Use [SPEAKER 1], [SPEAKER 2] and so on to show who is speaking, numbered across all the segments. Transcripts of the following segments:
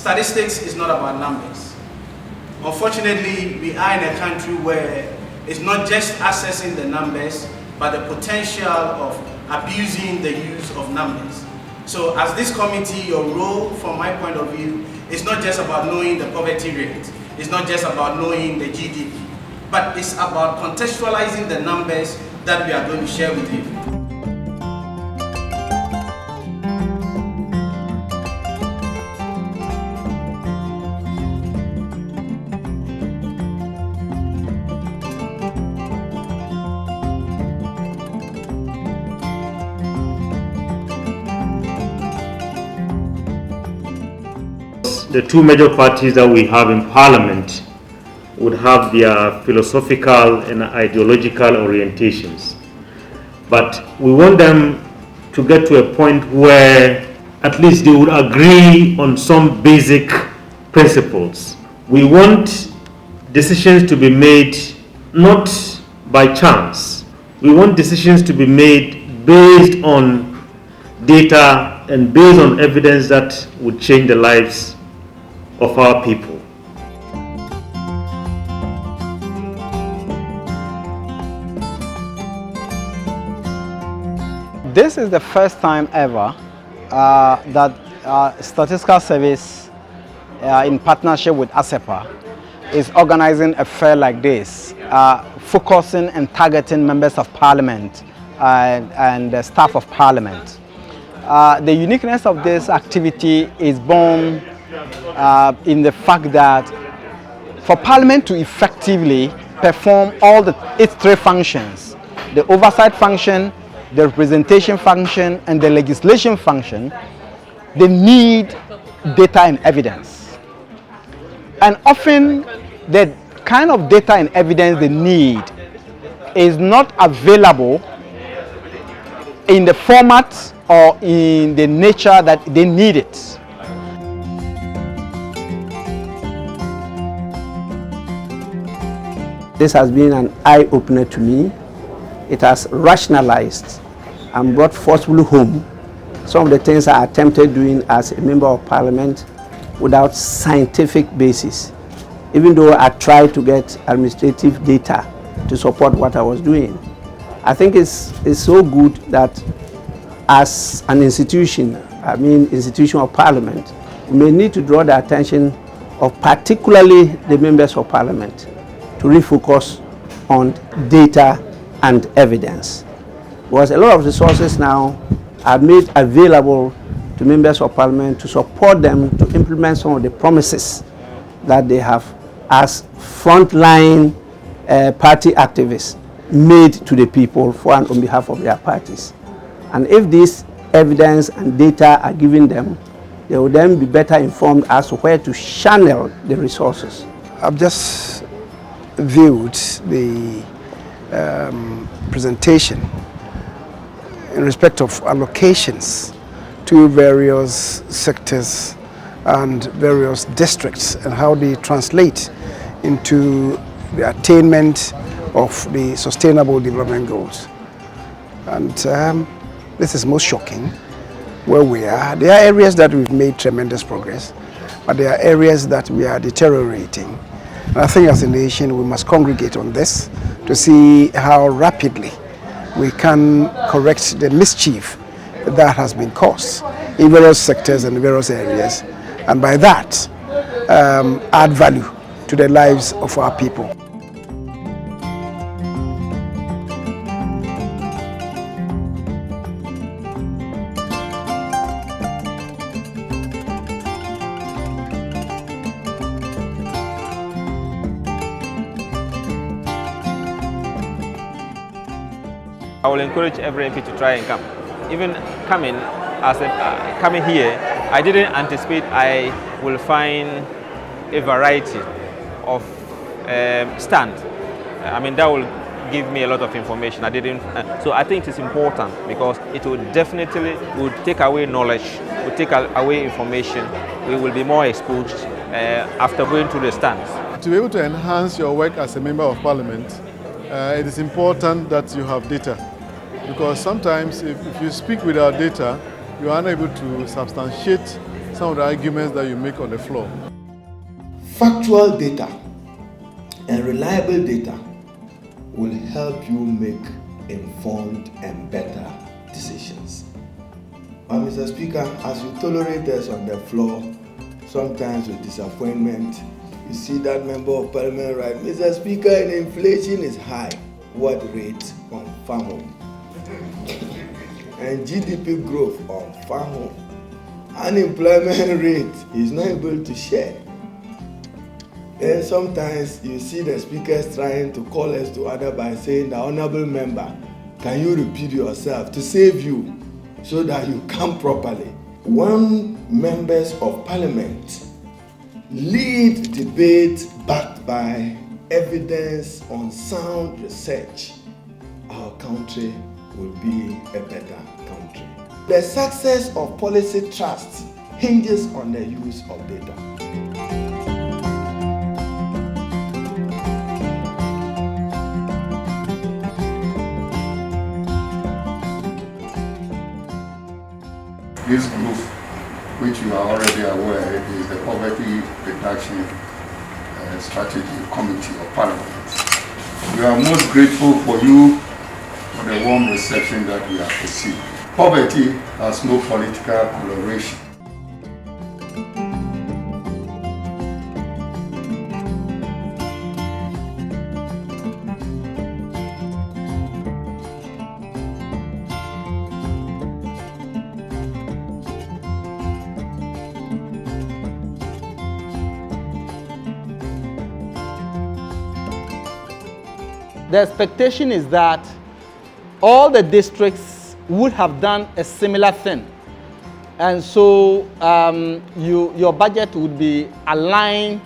[SPEAKER 1] statistics is not about numbers. Unfortunately, we are in a country where it's not just accessing the numbers, but the potential of abusing the use of numbers. So as this committee, your role from my point of view is not just about knowing the poverty rate, it's not just about knowing the GDP, but it's about contextualizing the numbers that we are going to share with you.
[SPEAKER 2] The two major parties that we have in Parliament would have their philosophical and ideological orientations. But we want them to get to a point where at least they would agree on some basic principles. We want decisions to be made not by chance. We want decisions to be made based on data and based on evidence that would change the lives of our people.
[SPEAKER 3] This is the first time ever that Statistical Service in partnership with ASEPA is organizing a fair like this, focusing and targeting members of Parliament and the staff of Parliament. The uniqueness of this activity is born in the fact that for Parliament to effectively perform all its three functions, the oversight function, the representation function, and the legislation function, they need data and evidence. And often the kind of data and evidence they need is not available in the format or in the nature that they need it.
[SPEAKER 4] This has been an eye-opener to me. It has rationalized and brought forcefully home some of the things I attempted doing as a member of Parliament without scientific basis, even though I tried to get administrative data to support what I was doing. I think it's so good that as an institution, institution of Parliament, we may need to draw the attention of particularly the members of Parliament to refocus on data and evidence. Because a lot of resources now are made available to members of Parliament to support them to implement some of the promises that they have as frontline party activists made to the people for and on behalf of their parties. And if this evidence and data are given them, they will then be better informed as to where to channel the resources.
[SPEAKER 5] I've just viewed the presentation in respect of allocations to various sectors and various districts and how they translate into the attainment of the Sustainable Development Goals. And this is most shocking where we are. There are areas that we've made tremendous progress, but there are areas that we are deteriorating. And I think as a nation we must congregate on this to see how rapidly we can correct the mischief that has been caused in various sectors and various areas, and by that add value to the lives of our people.
[SPEAKER 6] I will encourage every MP to try and come. Even coming here, I didn't anticipate I will find a variety of stands. That will give me a lot of information. So I think it's important because it will definitely take away knowledge, will take away information. We will be more exposed after going to the stands.
[SPEAKER 7] To be able to enhance your work as a member of Parliament, it is important that you have data. Because sometimes if you speak without data, you are unable to substantiate some of the arguments that you make on the floor.
[SPEAKER 8] Factual data and reliable data will help you make informed and better decisions. But Mr. Speaker, as you tolerate us on the floor, sometimes with disappointment, you see that member of parliament right, Mr. Speaker, inflation is high. What rate on farm home? And GDP growth on farm home. Unemployment rate is not able to share. Then sometimes you see the speakers trying to call us to order by saying, the honorable member, can you repeat yourself to save you so that you come properly? When members of parliament lead debate backed by evidence on sound research, our country will be a better country. The success of policy trust hinges on the use of data.
[SPEAKER 9] This group, which you are already aware, is the Poverty Reduction Strategy Committee of Parliament. We are most grateful for you for the warm reception that we have received. Poverty has no political coloration.
[SPEAKER 3] The expectation is that all the districts would have done a similar thing. And so your budget would be aligned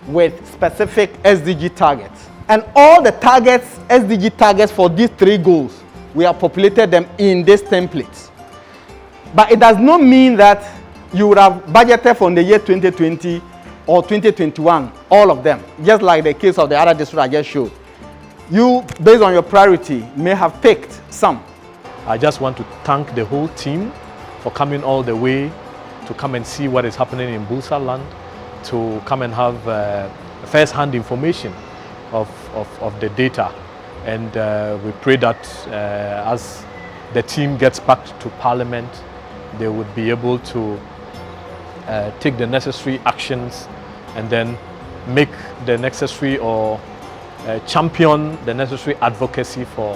[SPEAKER 3] with specific SDG targets. And all the targets, SDG targets for these three goals, we have populated them in this template. But it does not mean that you would have budgeted for the year 2020 or 2021, all of them, just like the case of the other district I just showed. You, based on your priority, may have picked some.
[SPEAKER 10] I just want to thank the whole team for coming all the way to come and see what is happening in Bulsa land, to come and have first-hand information of the data. And we pray that as the team gets back to Parliament, they would be able to take the necessary actions and then make the necessary or champion the necessary advocacy for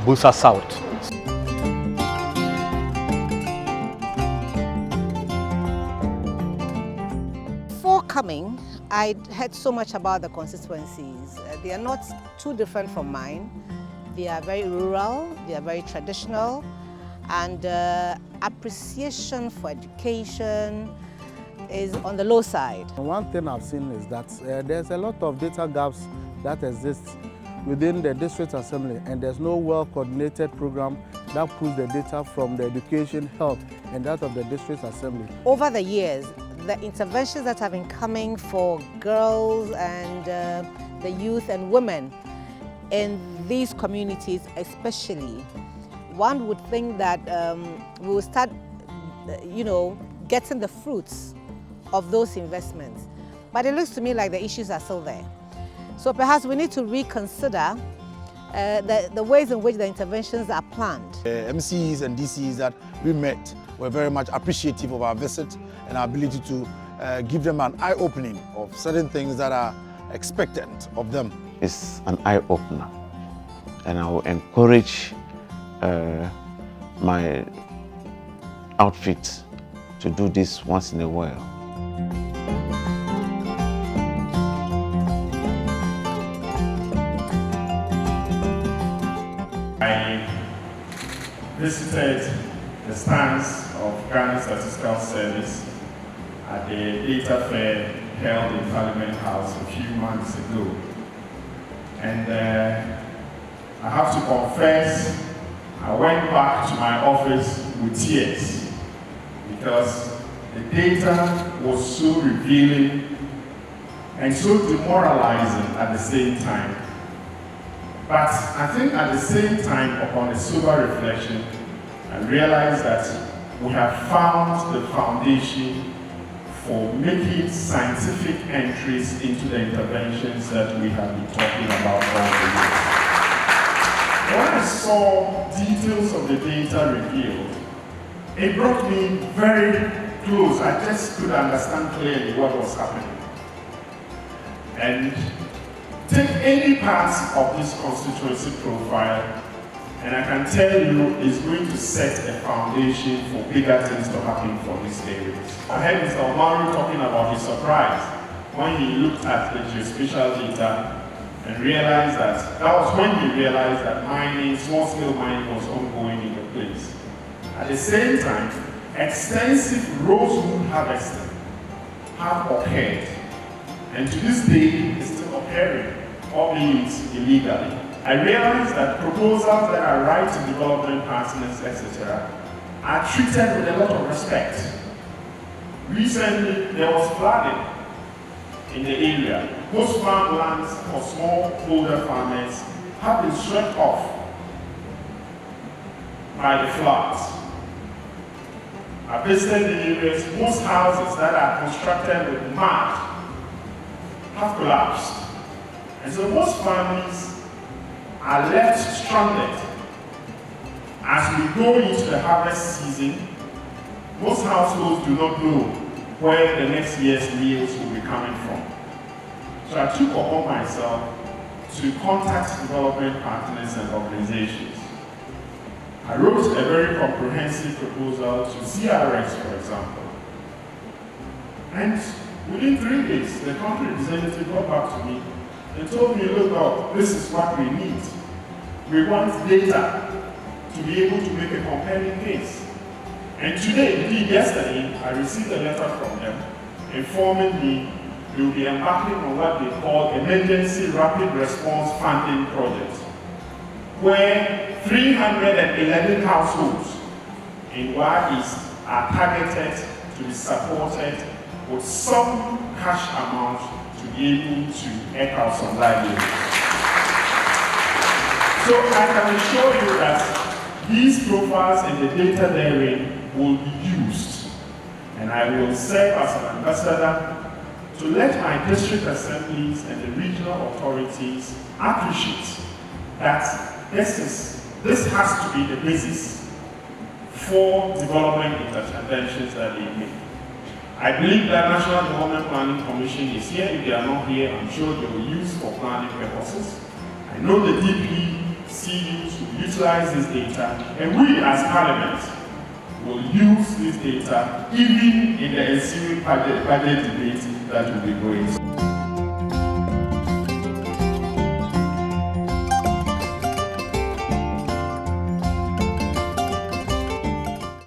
[SPEAKER 10] Bulsa South.
[SPEAKER 11] Before coming, I heard so much about the constituencies. They are not too different from mine. They are very rural, they are very traditional, and appreciation for education is on the low side.
[SPEAKER 5] One thing I've seen is that there's a lot of data gaps that exists within the district assembly, and there's no well-coordinated program that pulls the data from the education, health, and that of the district assembly.
[SPEAKER 11] Over the years, the interventions that have been coming for girls and the youth and women in these communities especially, one would think that we will start, getting the fruits of those investments. But it looks to me like the issues are still there. So perhaps we need to reconsider the ways in which the interventions are planned.
[SPEAKER 12] MCs and DCs that we met were very much appreciative of our visit and our ability to give them an eye-opening of certain things that are expectant of them.
[SPEAKER 13] It's an eye-opener, and I will encourage my outfit to do this once in a while.
[SPEAKER 14] I visited the stands of Ghana Statistical Service at the data fair held in Parliament House a few months ago. And I have to confess, I went back to my office with tears because the data was so revealing and so demoralizing at the same time. But I think at the same time, upon a sober reflection, I realized that we have found the foundation for making scientific entries into the interventions that we have been talking about all the years. When I saw details of the data revealed, it brought me very close. I just could understand clearly what was happening. And take any part of this constituency profile, and I can tell you it's going to set a foundation for bigger things to happen for these areas. I heard Mr. Omaru talking about his surprise when he looked at the geospatial data and realized that was when he realized that mining, small-scale mining was ongoing in the place. At the same time, extensive rosewood harvesting have occurred, and to this day is still occurring, albeit illegally. I realized that proposals that are right to development partners, etc., are treated with a lot of respect. Recently, there was flooding in the area. Most farmlands for smallholder farmers have been swept off by the floods. I visited the areas. Most houses that are constructed with mud have collapsed. And so most families are left stranded. As we go into the harvest season, most households do not know where the next year's meals will be coming from. So I took upon myself to contact development partners and organizations. I wrote a very comprehensive proposal to CRS, for example. And within 3 days, the country representative got back to me and told me, look, this is what we need. We want data to be able to make a compelling case. And today, indeed yesterday, I received a letter from them informing me they will be embarking on what they call Emergency Rapid Response Funding Project, where 311 households in Wa East are targeted to be supported with some cash amount to be able to eke out some livelihood. So I can assure you that these profiles and the data therein will be used, and I will serve as an ambassador to let my district assemblies and the regional authorities appreciate that this has to be the basis for development interventions that they make. I believe that National Development Planning Commission is here. If they are not here, I'm sure they will use for planning purposes. I know the DPCUs will utilize this data, and we as Parliament will use this data even in the ensuing budget debate that will be going.